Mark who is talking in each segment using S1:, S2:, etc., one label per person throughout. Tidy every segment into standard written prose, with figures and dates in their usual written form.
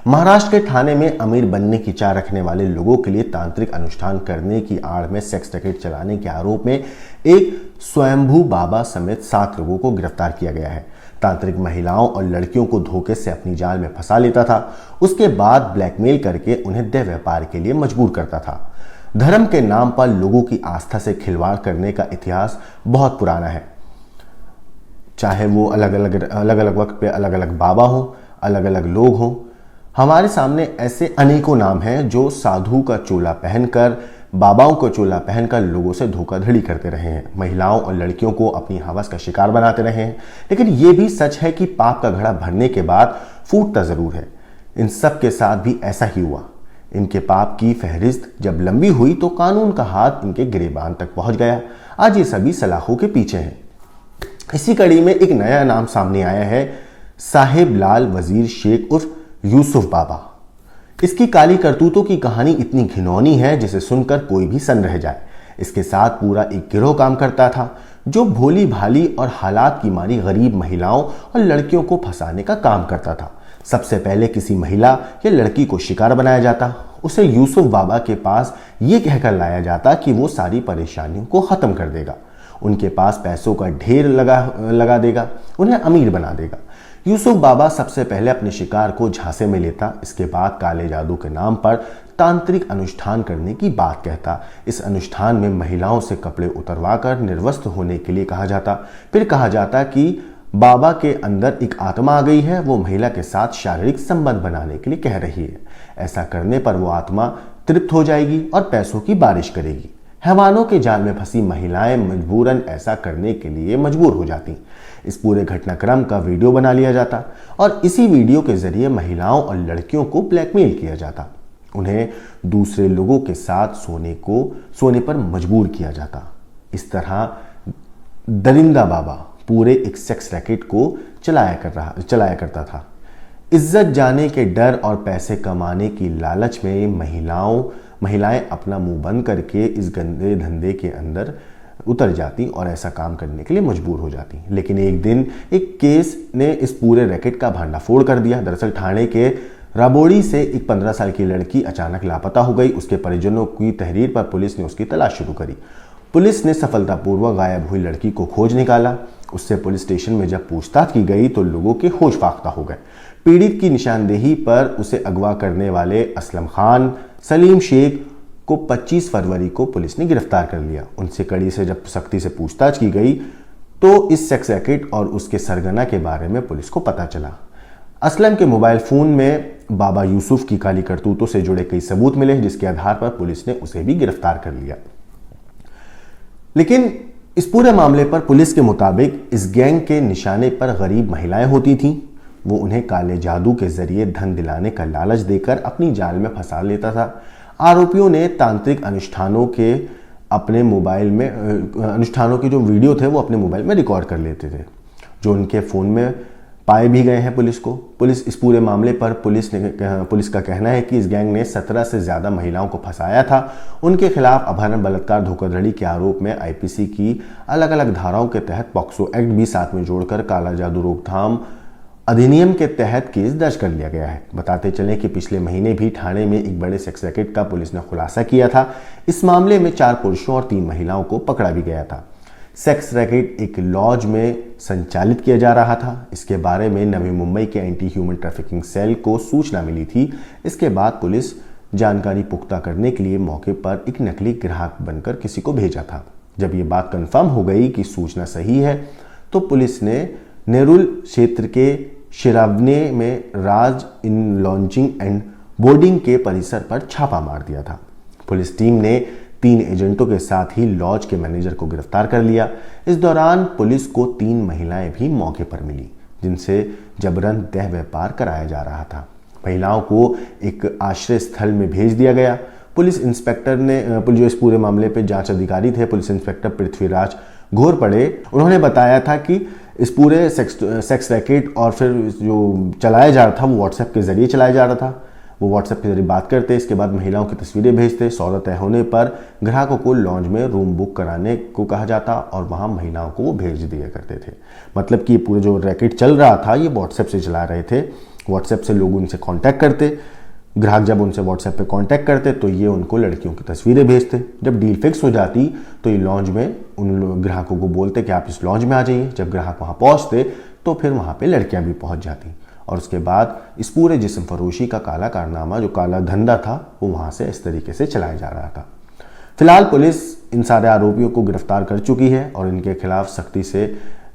S1: महाराष्ट्र के ठाणे में अमीर बनने की चाह रखने वाले लोगों के लिए तांत्रिक अनुष्ठान करने की आड़ में सेक्स रैकेट चलाने के आरोप में एक स्वयंभू बाबा समेत 7 लोगों को गिरफ्तार किया गया है। तांत्रिक महिलाओं और लड़कियों को धोखे से अपनी जाल में फंसा लेता था, उसके बाद ब्लैकमेल करके उन्हें देह व्यापार के लिए मजबूर करता था। धर्म के नाम पर लोगों की आस्था से खिलवाड़ करने का इतिहास बहुत पुराना है। चाहे वो अलग अलग वक्त पे अलग अलग बाबा हो, अलग अलग लोग हों, हमारे सामने ऐसे अनेकों नाम हैं जो साधु का चोला पहनकर, बाबाओं का चोला पहनकर लोगों से धोखाधड़ी करते रहे हैं, महिलाओं और लड़कियों को अपनी हवस का शिकार बनाते रहे हैं। लेकिन ये भी सच है कि पाप का घड़ा भरने के बाद फूटता जरूर है। इन सब के साथ भी ऐसा ही हुआ। इनके पाप की फहरिस्त जब लंबी हुई तो कानून का हाथ इनके गिरेबान तक पहुंच गया। आज ये सभी सलाखों के पीछे हैं। इसी कड़ी में एक नया नाम सामने आया है, साहेब लाल वजीर शेख उर्फ यूसुफ बाबा। इसकी काली करतूतों की कहानी इतनी घिनौनी है जिसे सुनकर कोई भी सन्न रह जाए। इसके साथ पूरा एक गिरोह काम करता था जो भोली भाली और हालात की मारी गरीब महिलाओं और लड़कियों को फंसाने का काम करता था। सबसे पहले किसी महिला या लड़की को शिकार बनाया जाता, उसे यूसुफ बाबा के पास यह कहकर लाया जाता कि वो सारी परेशानियों को खत्म कर देगा, उनके पास पैसों का ढेर लगा देगा, उन्हें अमीर बना देगा। यूसुफ बाबा सबसे पहले अपने शिकार को झांसे में लेता, इसके बाद काले जादू के नाम पर तांत्रिक अनुष्ठान करने की बात कहता। इस अनुष्ठान में महिलाओं से कपड़े उतरवाकर निर्वस्त्र होने के लिए कहा जाता। फिर कहा जाता कि बाबा के अंदर एक आत्मा आ गई है, वो महिला के साथ शारीरिक संबंध बनाने के लिए कह रही है। ऐसा करने पर वो आत्मा तृप्त हो जाएगी और पैसों की बारिश करेगी। हैवानों के जाल में फंसी महिलाएं मजबूरन ऐसा करने के लिए मजबूर हो जाती। इस पूरे घटनाक्रम का वीडियो बना लिया जाता और इसी वीडियो के जरिए महिलाओं और लड़कियों को ब्लैकमेल किया जाता। उन्हें दूसरे लोगों के साथ सोने पर मजबूर किया जाता। इस तरह दरिंदा बाबा पूरे एक सेक्स रैकेट को चलाया करता था। इज्जत जाने के डर और पैसे कमाने की लालच में महिलाएं अपना मुंह बंद करके इस गंदे धंधे के अंदर उतर जाती और ऐसा काम करने के लिए मजबूर हो जाती। लेकिन एक दिन एक केस ने इस पूरे रैकेट का भांडाफोड़ कर दिया। दरअसल ठाणे के राबोड़ी से एक 15 साल की लड़की अचानक लापता हो गई। उसके परिजनों की तहरीर पर पुलिस ने उसकी तलाश शुरू करी। पुलिस ने सफलतापूर्वक गायब हुई लड़की को खोज निकाला। उससे पुलिस स्टेशन में जब पूछताछ की गई तो लोगों के होश फाख्ता हो गए। पीड़ित की निशानदेही पर उसे अगवा करने वाले असलम खान, सलीम शेख को 25 फरवरी को पुलिस ने गिरफ्तार कर लिया। उनसे कड़ी से जब सख्ती से पूछताछ की गई तो इस सेक्स रैकेट और उसके सरगना के बारे में पुलिस को पता चला। असलम के मोबाइल फोन में बाबा यूसुफ की काली करतूतों से जुड़े कई सबूत मिले, जिसके आधार पर पुलिस ने उसे भी गिरफ्तार कर लिया। लेकिन इस पूरे मामले पर पुलिस के मुताबिक इस गैंग के निशाने पर गरीब महिलाएं होती थीं। वो उन्हें काले जादू के जरिए धन दिलाने का लालच देकर अपनी जाल में फंसा लेता था। आरोपियों ने तांत्रिक अनुष्ठानों के जो वीडियो थे वो अपने मोबाइल में रिकॉर्ड कर लेते थे, जो उनके फ़ोन में पाए भी गए हैं पुलिस को। पुलिस इस पूरे मामले पर पुलिस का कहना है कि इस गैंग ने 17 से ज़्यादा महिलाओं को फंसाया था। उनके खिलाफ अपहरण, बलात्कार, धोखाधड़ी के आरोप में आईपीसी की अलग अलग धाराओं के तहत पॉक्सो एक्ट भी साथ में जोड़कर काला जादू रोकथाम अधिनियम के तहत केस दर्ज कर लिया गया है। बताते चलें कि पिछले महीने भी ठाणे में एक बड़े सेक्स रैकेट का पुलिस ने खुलासा किया था। इस मामले में 4 पुरुषों और 3 महिलाओं को पकड़ा भी गया था। सेक्स रैकेट एक लॉज में संचालित किया जा रहा था। इसके बारे में नवी मुंबई के एंटी ह्यूमन ट्रैफिकिंग सेल को सूचना मिली थी। इसके बाद पुलिस जानकारी पुख्ता करने के लिए मौके पर एक नकली ग्राहक बनकर किसी को भेजा था। जब ये बात कंफर्म हो गई कि सूचना सही है तो पुलिस ने नेरुल क्षेत्र के शिरावने में राज इन लॉन्चिंग एंड बोर्डिंग के परिसर पर छापा मार दिया था। पुलिस टीम ने 3 एजेंटों के साथ ही लॉज के मैनेजर को गिरफ्तार कर लिया। इस दौरान पुलिस को 3 महिलाएं भी मौके पर मिली, जिनसे जबरन देह व्यापार कराया जा रहा था। महिलाओं को एक आश्रय स्थल में भेज दिया गया। पुलिस इंस्पेक्टर ने जो इस पूरे मामले पर जांच अधिकारी थे, पुलिस इंस्पेक्टर पृथ्वीराज घोरपड़े, उन्होंने बताया था कि इस पूरे सेक्स रैकेट और फिर जो चलाया जा रहा था वो व्हाट्सएप के जरिए चलाया जा रहा था। वो व्हाट्सएप के जरिए बात करते, इसके बाद महिलाओं की तस्वीरें भेजते। सौदा तय होने पर ग्राहकों को लॉन्ज में रूम बुक कराने को कहा जाता और वहाँ महिलाओं को वो भेज दिया करते थे। मतलब कि पूरे जो रैकेट चल रहा था ये व्हाट्सएप से चला रहे थे व्हाट्सएप से लोग उनसे कांटेक्ट करते, ग्राहक जब उनसे व्हाट्सएप पे कांटेक्ट करते तो ये उनको लड़कियों की तस्वीरें भेजते। जब डील फिक्स हो जाती तो ये लॉन्च में उन ग्राहकों को बोलते कि आप इस लॉन्च में आ जाइए। जब ग्राहक वहाँ पहुँचते तो फिर वहाँ पे लड़कियाँ भी पहुँच जाती और उसके बाद इस पूरे जिस्म फरोशी का काला कारनामा, जो काला धंधा था, वो वहाँ से इस तरीके से चलाया जा रहा था। फिलहाल पुलिस इन सारे आरोपियों को गिरफ्तार कर चुकी है और इनके खिलाफ सख्ती से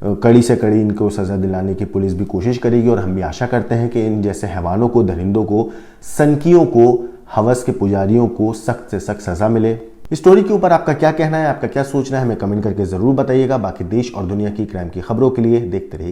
S1: कड़ी इनको सज़ा दिलाने की पुलिस भी कोशिश करेगी और हम भी आशा करते हैं कि इन जैसे हैवानों को, दरिंदों को, सनकियों को, हवस के पुजारियों को सख्त से सख्त सज़ा मिले। इस स्टोरी के ऊपर आपका क्या कहना है, आपका क्या सोचना है, हमें कमेंट करके ज़रूर बताइएगा। बाकी देश और दुनिया की क्राइम की खबरों के लिए देखते रहिए।